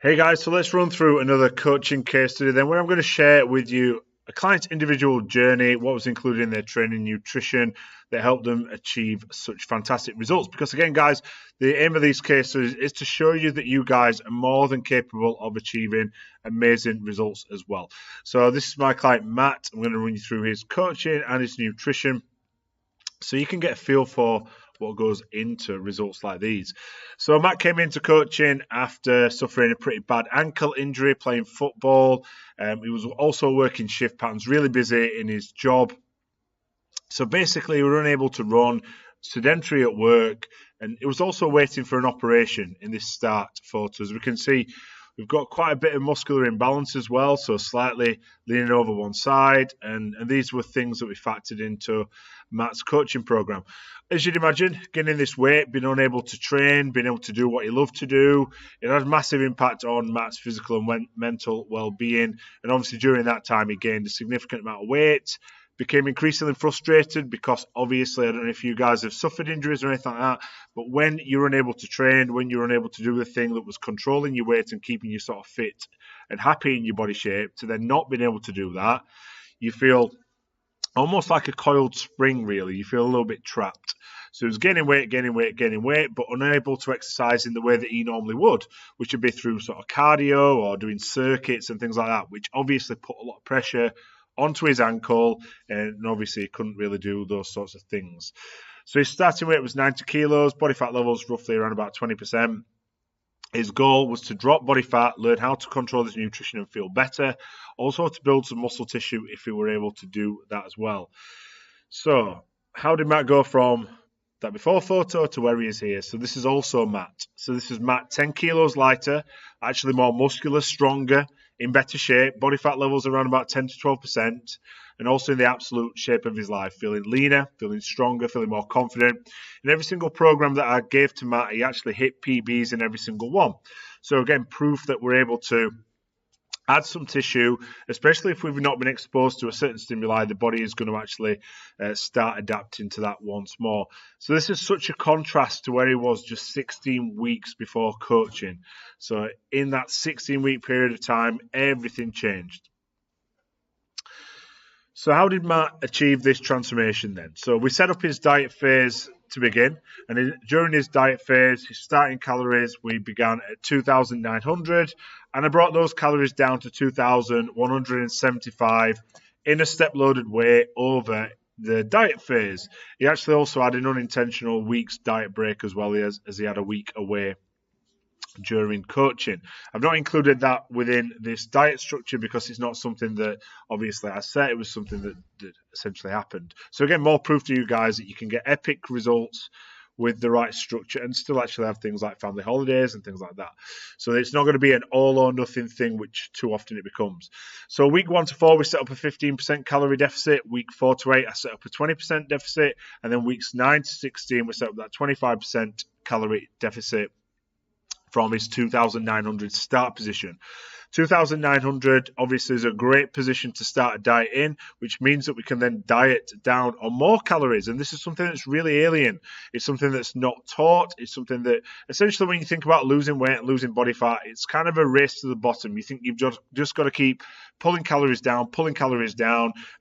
Hey guys, so let's run through another coaching case study then where I'm going to share with you a client's individual journey, what was included in their training nutrition that helped them achieve such fantastic results. Because again, guys, the aim of these case studies is to show you that you guys are more than capable of achieving amazing results as well. So this is my client, Matt. I'm going to run you through his coaching and his nutrition so you can get a feel for what goes into results like these. So Matt came into coaching after suffering a pretty bad ankle injury playing football. He was also working shift patterns, really busy in his job. So basically, he was unable to run, sedentary at work, and it was also waiting for an operation in this start photo. As we can see, we've got quite a bit of muscular imbalance as well, so slightly leaning over one side, and these were things that we factored into Matt's coaching program. As you'd imagine, getting this weight, being unable to train, being able to do what he loved to do, it had a massive impact on Matt's physical and mental well-being. And obviously during that time, he gained a significant amount of weight, became increasingly frustrated because obviously, I don't know if you guys have suffered injuries or anything like that, but when you're unable to train, when you're unable to do the thing that was controlling your weight and keeping you sort of fit and happy in your body shape, to then not being able to do that, you feel almost like a coiled spring, really. You feel a little bit trapped. So he was gaining weight, but unable to exercise in the way that he normally would, which would be through sort of cardio or doing circuits and things like that, which obviously put a lot of pressure onto his ankle, and obviously he couldn't really do those sorts of things. So his starting weight was 90 kilos, body fat levels roughly around about 20%. His goal was to drop body fat, learn how to control his nutrition and feel better, also to build some muscle tissue if he were able to do that as well. So, how did Matt go from that before photo to where he is here? So this is also Matt. So this is Matt, 10 kilos lighter, actually more muscular, stronger, in better shape, body fat levels around about 10 to 12%, and also in the absolute shape of his life, feeling leaner, feeling stronger, feeling more confident. In every single program that I gave to Matt, he actually hit PBs in every single one. So again, proof that we're able to add some tissue, especially if we've not been exposed to a certain stimuli, the body is going to actually start adapting to that once more. So this is such a contrast to where he was just 16 weeks before coaching. So in that 16-week period of time, everything changed. So how did Matt achieve this transformation then? So we set up his diet phase to begin, and during his diet phase, his starting calories, we began at 2,900, and I brought those calories down to 2,175 in a step-loaded way over the diet phase. He actually also had an unintentional week's diet break as well, as he had a week away during coaching. I've not included that within this diet structure because it's not something that obviously I set. It was something that essentially happened. So again, more proof to you guys that you can get epic results with the right structure and still actually have things like family holidays and things like that. So it's not going to be an all or nothing thing, which too often it becomes. So week 1 to 4, we set up a 15% calorie deficit. Week 4 to 8, I set up a 20% deficit. And then weeks 9 to 16, we set up that 25% calorie deficit from his 2,900 start position. 2,900 obviously is a great position to start a diet in, which means that we can then diet down on more calories. And this is something that's really alien. It's something that's not taught. It's something that essentially when you think about losing weight and losing body fat, it's kind of a race to the bottom. You think you've just got to keep pulling calories down,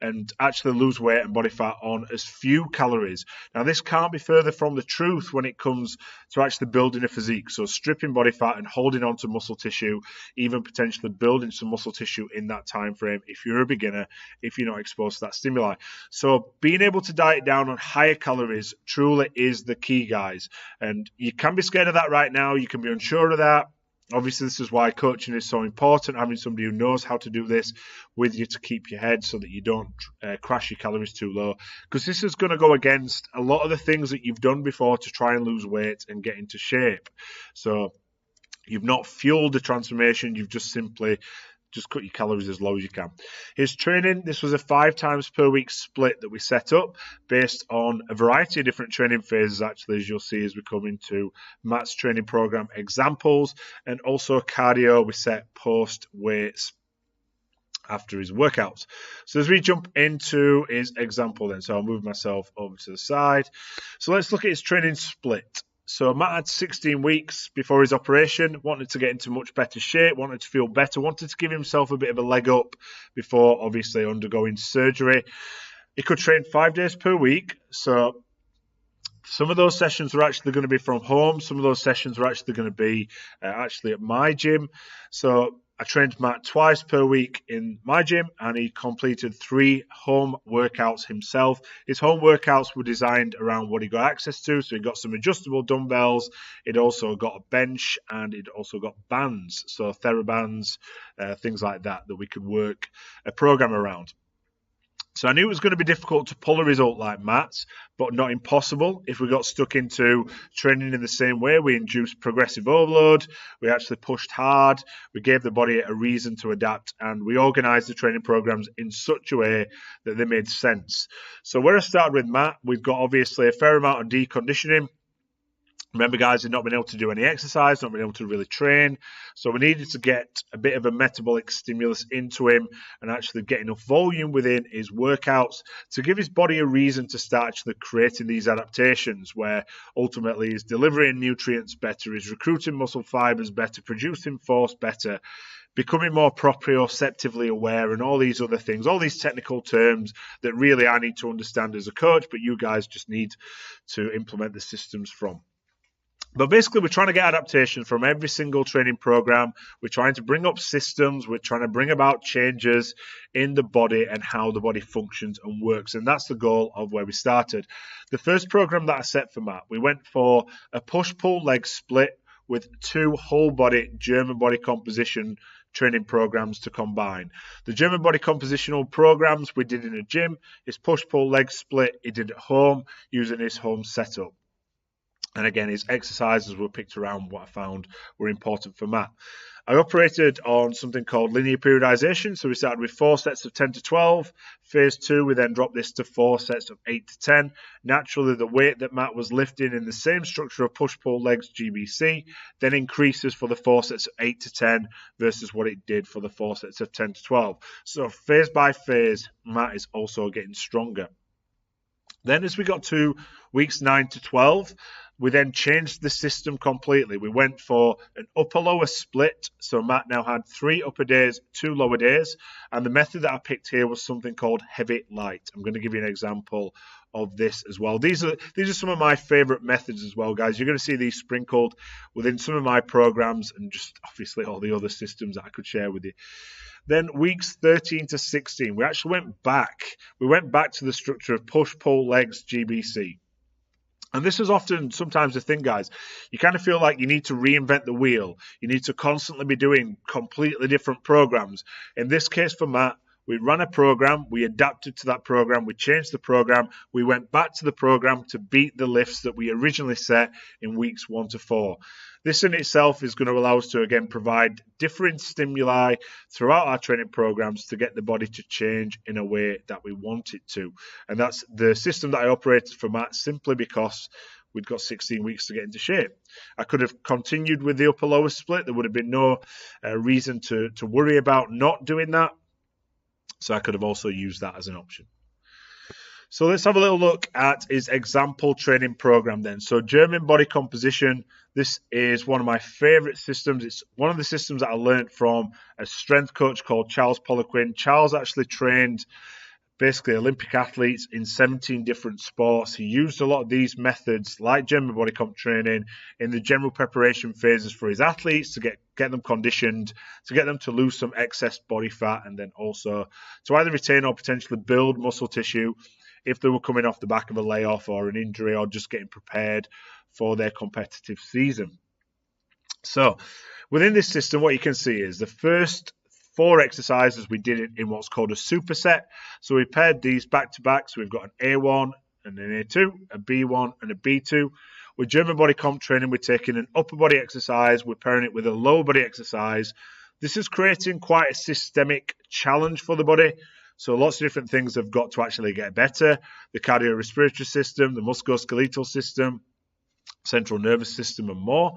and actually lose weight and body fat on as few calories. Now, this can't be further from the truth when it comes to actually building a physique. So stripping body fat and holding on to muscle tissue, even potentially building some muscle tissue in that time frame if you're a beginner, if you're not exposed to that stimuli. So being able to diet down on higher calories truly is the key, guys. And you can be scared of that right now. You can be unsure of that. Obviously, this is why coaching is so important, having somebody who knows how to do this with you to keep your head so that you don't crash your calories too low. Because this is going to go against a lot of the things that you've done before to try and lose weight and get into shape. So you've not fueled the transformation, you've just simply cut your calories as low as you can. His training, this was a 5 times per week split that we set up based on a variety of different training phases, actually, as you'll see as we come into Matt's training program examples, and also cardio we set post weights after his workouts. So as we jump into his example then, so I'll move myself over to the side. So let's look at his training split. So Matt had 16 weeks before his operation, wanted to get into much better shape, wanted to feel better, wanted to give himself a bit of a leg up before obviously undergoing surgery. He could train 5 days per week. So some of those sessions were actually going to be from home. Some of those sessions were actually going to be actually at my gym. So I trained Matt twice per week in my gym, and he completed 3 home workouts himself. His home workouts were designed around what he got access to. So he got some adjustable dumbbells. He'd also got a bench, and he'd also got bands, so TheraBands, things like that we could work a program around. So I knew it was going to be difficult to pull a result like Matt's, but not impossible. If we got stuck into training in the same way, we induced progressive overload, we actually pushed hard, we gave the body a reason to adapt, and we organised the training programs in such a way that they made sense. So where I started with Matt, we've got obviously a fair amount of deconditioning. Remember, guys, he'd not been able to do any exercise, not been able to really train. So we needed to get a bit of a metabolic stimulus into him and actually get enough volume within his workouts to give his body a reason to start actually creating these adaptations where ultimately he's delivering nutrients better, he's recruiting muscle fibers better, producing force better, becoming more proprioceptively aware, and all these other things, all these technical terms that really I need to understand as a coach, but you guys just need to implement the systems from. But basically, we're trying to get adaptation from every single training program. We're trying to bring up systems. We're trying to bring about changes in the body and how the body functions and works. And that's the goal of where we started. The first program that I set for Matt, we went for a push-pull leg split with 2 whole-body German body composition training programs to combine. The German body compositional programs we did in a gym. His push-pull leg split he did at home using his home setup. And again, his exercises were picked around what I found were important for Matt. I operated on something called linear periodization. So we started with 4 sets of 10 to 12. Phase 2, we then dropped this to 4 sets of 8 to 10. Naturally, the weight that Matt was lifting in the same structure of push-pull legs GBC then increases for the 4 sets of 8 to 10 versus what it did for the 4 sets of 10 to 12. So phase by phase, Matt is also getting stronger. Then as we got to weeks 9 to 12, we then changed the system completely. We went for an upper-lower split. So Matt now had 3 upper days, 2 lower days. And the method that I picked here was something called heavy light. I'm going to give you an example of this as well. These are some of my favorite methods as well, guys. You're going to see these sprinkled within some of my programs and just obviously all the other systems that I could share with you. Then weeks 13 to 16, we actually went back. We went back to the structure of push-pull legs GBC. And this is often sometimes the thing, guys. You kind of feel like you need to reinvent the wheel. You need to constantly be doing completely different programs. In this case for Matt, we ran a program, we adapted to that program, we changed the program, we went back to the program to beat the lifts that we originally set in weeks 1 to 4. This in itself is going to allow us to, again, provide different stimuli throughout our training programs to get the body to change in a way that we want it to. And that's the system that I operated for Matt simply because we'd got 16 weeks to get into shape. I could have continued with the upper-lower split. There would have been no reason to worry about not doing that. So I could have also used that as an option. So let's have a little look at his example training program then. So German body composition, this is one of my favorite systems. It's one of the systems that I learned from a strength coach called Charles Poliquin. Charles actually trained basically Olympic athletes in 17 different sports. He used a lot of these methods like German body comp training in the general preparation phases for his athletes to get them conditioned, to get them to lose some excess body fat, and then also to either retain or potentially build muscle tissue if they were coming off the back of a layoff or an injury or just getting prepared for their competitive season. So within this system, what you can see is the first 4 exercises we did it in what's called a superset. So we paired these back to back. So we've got an A1 and an A2, a B1 and a B2. With German body comp training, we're taking an upper body exercise, we're pairing it with a lower body exercise. This is creating quite a systemic challenge for the body. So lots of different things have got to actually get better. The cardiorespiratory system, the musculoskeletal system, central nervous system and more.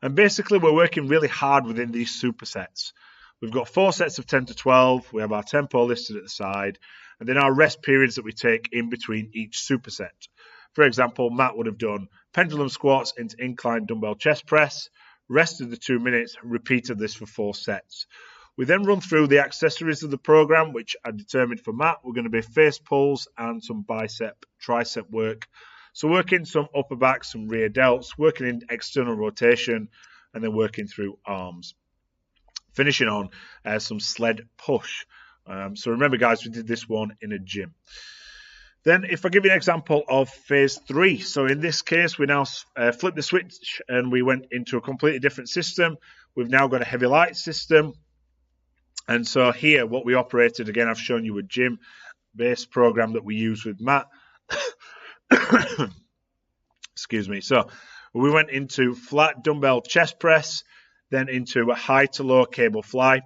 And basically we're working really hard within these supersets. We've got 4 sets of 10 to 12. We have our tempo listed at the side. And then our rest periods that we take in between each superset. For example, Matt would have done pendulum squats into incline dumbbell chest press, rested the 2 minutes, repeated this for 4 sets. We then run through the accessories of the program, which I determined for Matt were going to be face pulls and some bicep, tricep work. So working some upper back, some rear delts, working in external rotation, and then working through arms. Finishing on some sled push. So remember, guys, we did this one in a gym. Then if I give you an example of phase 3, so in this case, we now flipped the switch and we went into a completely different system. We've now got a heavy light system. And so here, what we operated, again, I've shown you a gym-based program that we use with Matt. Excuse me. So we went into flat dumbbell chest press, then into a high to low cable fly.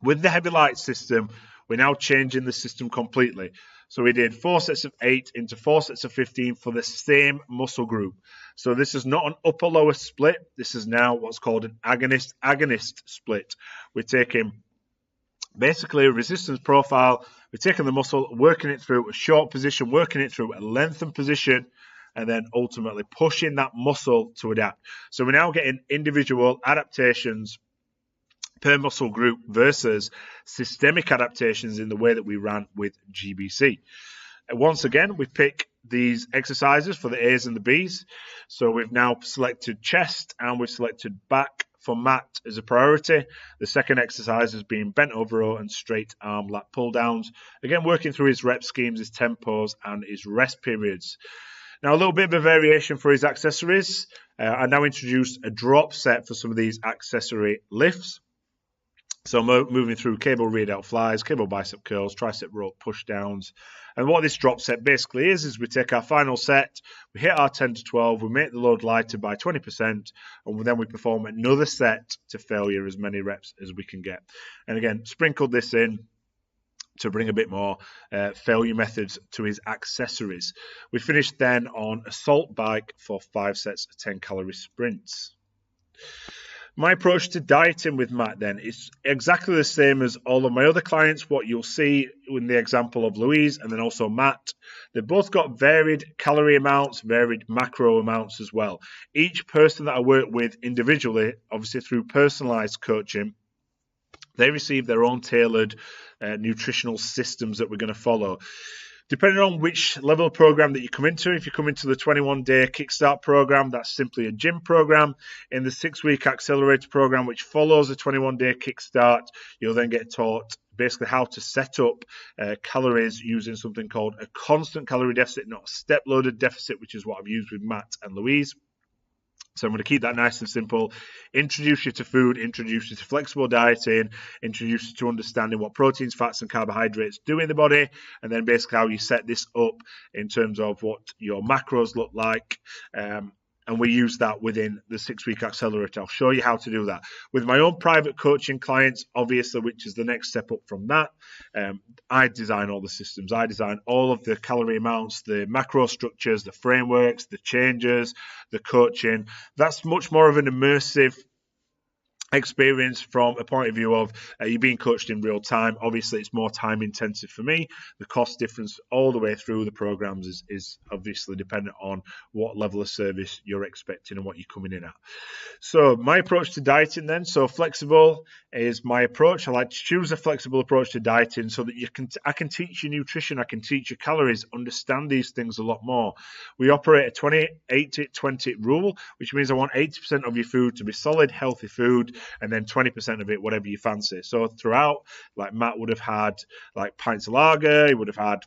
With the heavy light system, we're now changing the system completely. So we did 4 sets of 8 into 4 sets of 15 for the same muscle group. So this is not an upper-lower split. This is now what's called an agonist-agonist split. We're taking basically a resistance profile. We're taking the muscle, working it through a short position, working it through a lengthened position, and then ultimately pushing that muscle to adapt. So we're now getting individual adaptations per muscle group versus systemic adaptations in the way that we ran with GBC. And once again, we pick these exercises for the A's and the B's. So we've now selected chest and we've selected back for Matt as a priority. The second exercise has been bent over row and straight arm lat pull downs. Again, working through his rep schemes, his tempos, and his rest periods. Now, a little bit of a variation for his accessories. I now introduced a drop set for some of these accessory lifts. So moving through cable rear delt flies, cable bicep curls, tricep rope push downs. And what this drop set basically is we take our final set, we hit our 10 to 12, we make the load lighter by 20%, and then we perform another set to failure, as many reps as we can get. And again, sprinkled this in to bring a bit more failure methods to his accessories. We finished then on assault bike for 5 sets of 10 calorie sprints. My approach to dieting with Matt then is exactly the same as all of my other clients. What you'll see in the example of Louise and then also Matt, they've both got varied calorie amounts, varied macro amounts as well. Each person that I work with individually, obviously through personalized coaching, they receive their own tailored nutritional systems that we're going to follow. Depending on which level of program that you come into, if you come into the 21-day Kickstart program, that's simply a gym program. In the 6-week Accelerator program, which follows the 21-day Kickstart, you'll then get taught basically how to set up calories using something called a constant calorie deficit, not a step-loaded deficit, which is what I've used with Matt and Louise. So I'm going to keep that nice and simple, introduce you to food, introduce you to flexible dieting, introduce you to understanding what proteins, fats, and carbohydrates do in the body, and then basically how you set this up in terms of what your macros look like. And we use that within the 6-week Accelerator. I'll show you how to do that. With my own private coaching clients, obviously, which is the next step up from that, I design all the systems. I design all of the calorie amounts, the macro structures, the frameworks, the changes, the coaching. That's much more of an immersive experience from a point of view of you being coached in real time. Obviously, it's more time intensive for me. The cost difference all the way through the programs is obviously dependent on what level of service you're expecting and what you're coming in at. So my approach to dieting then, so flexible is my approach. I like to choose a flexible approach to dieting so that I can teach you nutrition, I can teach you calories, understand these things a lot more. We operate a 80-20 rule, which means I want 80% of your food to be solid, healthy food, and then 20% of it, whatever you fancy. So throughout, like Matt would have had like pints of lager, he would have had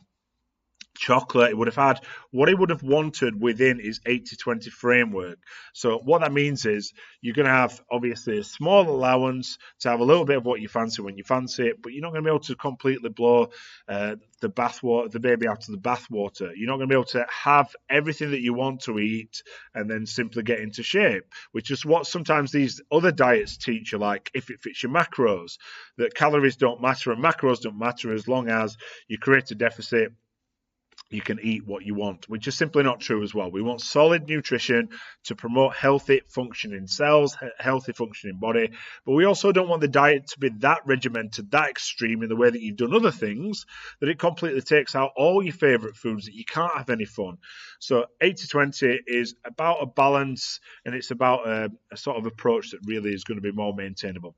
chocolate, he would have had what he would have wanted within his 80-20 framework. So what that means is you're going to have obviously a small allowance to have a little bit of what you fancy when you fancy it, but you're not going to be able to completely blow the baby out of the bathwater. You're not going to be able to have everything that you want to eat and then simply get into shape, which is what sometimes these other diets teach you, like if it fits your macros, that calories don't matter and macros don't matter as long as you create a deficit you can eat what you want, which is simply not true as well. We want solid nutrition to promote healthy functioning cells, healthy functioning body, but we also don't want the diet to be that regimented, that extreme in the way that you've done other things, that it completely takes out all your favourite foods, that you can't have any fun. So 80-20 is about a balance, and it's about a sort of approach that really is going to be more maintainable.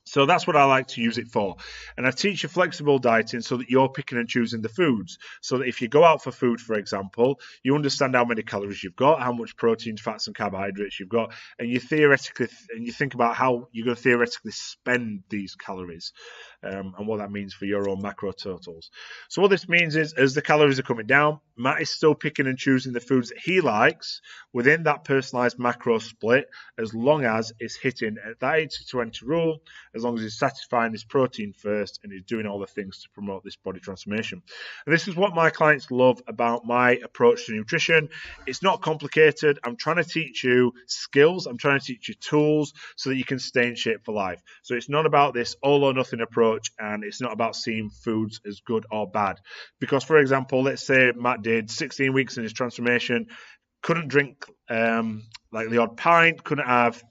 So that's what I like to use it for. And I teach you flexible dieting so that you're picking and choosing the foods. So that if you go out for food, for example, you understand how many calories you've got, how much protein, fats, and carbohydrates you've got, and you think about how you're going to theoretically spend these calories, and what that means for your own macro totals. So what this means is, as the calories are coming down, Matt is still picking and choosing the foods that he likes within that personalized macro split, as long as it's hitting at that 80-20 rule, as long as he's satisfying his protein first and he's doing all the things to promote this body transformation. And this is what my clients love about my approach to nutrition. It's not complicated. I'm trying to teach you skills. I'm trying to teach you tools so that you can stay in shape for life. So it's not about this all or nothing approach, and it's not about seeing foods as good or bad. Because, for example, let's say Matt did 16 weeks in his transformation, couldn't drink like the odd pint, couldn't have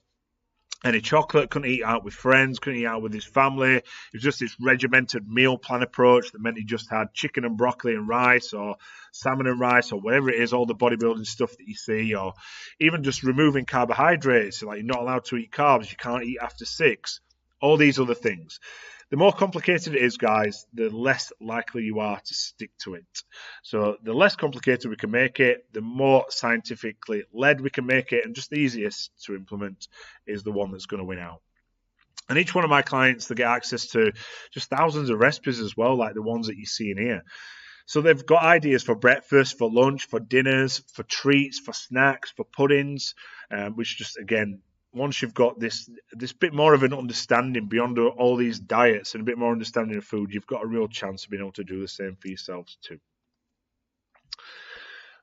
any chocolate, couldn't eat out with friends, couldn't eat out with his family. It was just this regimented meal plan approach that meant he just had chicken and broccoli and rice, or salmon and rice, or whatever it is, all the bodybuilding stuff that you see, or even just removing carbohydrates, like you're not allowed to eat carbs, you can't eat after 6, all these other things. The more complicated it is, guys, the less likely you are to stick to it. So the less complicated we can make it, the more scientifically led we can make it, and just the easiest to implement is the one that's going to win out. And each one of my clients, they get access to just thousands of recipes as well, like the ones that you see in here. So they've got ideas for breakfast, for lunch, for dinners, for treats, for snacks, for puddings, which just, again, once you've got this bit more of an understanding beyond all these diets and a bit more understanding of food, you've got a real chance of being able to do the same for yourselves too.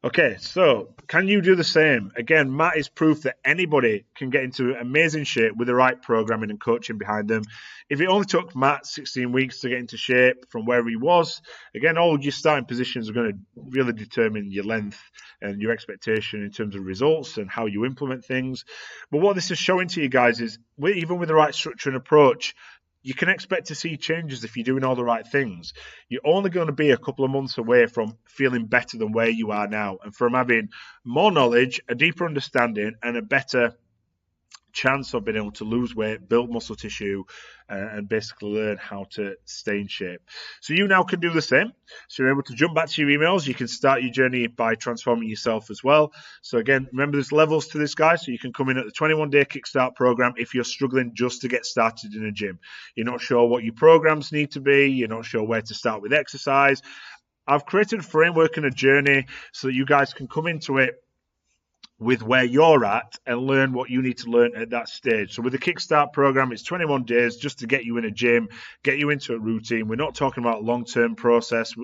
Okay, so can you do the same? Again, Matt is proof that anybody can get into amazing shape with the right programming and coaching behind them. If it only took Matt 16 weeks to get into shape from where he was, again, all your starting positions are going to really determine your length and your expectation in terms of results and how you implement things. But what this is showing to you guys is, even with the right structure and approach, you can expect to see changes if you're doing all the right things. You're only going to be a couple of months away from feeling better than where you are now, and from having more knowledge, a deeper understanding, and a better chance of being able to lose weight, build muscle tissue, and basically learn how to stay in shape. So you now can do the same. So you're able to jump back to your emails. You can start your journey by transforming yourself as well. So again, remember there's levels to this, guys. So you can come in at the 21-day Kickstart program if you're struggling just to get started in a gym. You're not sure what your programs need to be. You're not sure where to start with exercise. I've created a framework and a journey so that you guys can come into it with where you're at and learn what you need to learn at that stage. So with the Kickstart program, it's 21 days just to get you in a gym, get you into a routine. We're not talking about long-term programs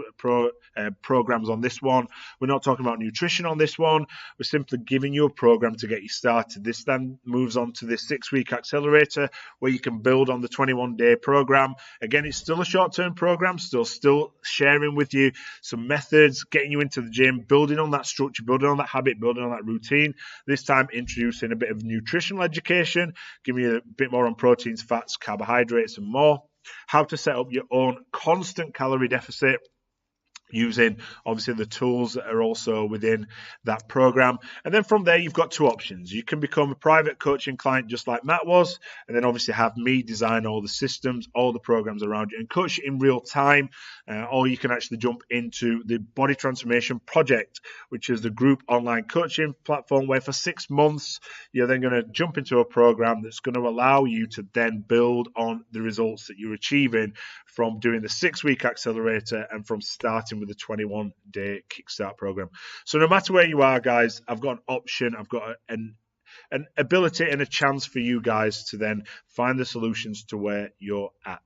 on this one. We're not talking about nutrition on this one. We're simply giving you a program to get you started. This then moves on to this 6-week accelerator where you can build on the 21-day program. Again, it's still a short-term program, still sharing with you some methods, getting you into the gym, building on that structure, building on that habit, building on that routine. This time introducing a bit of nutritional education, giving you a bit more on proteins, fats, carbohydrates, and more. How to set up your own constant calorie deficit using obviously the tools that are also within that program. And then from there, you've got 2 options. You can become a private coaching client just like Matt was, and then obviously have me design all the systems, all the programs around you, and coach you in real time. Or you can actually jump into the Body Transformation Project, which is the group online coaching platform where for 6 months, you're then going to jump into a program that's going to allow you to then build on the results that you're achieving from doing the 6-week accelerator and from starting with the 21-day Kickstart program. So no matter where you are, guys, I've got an option. I've got an ability and a chance for you guys to then find the solutions to where you're at.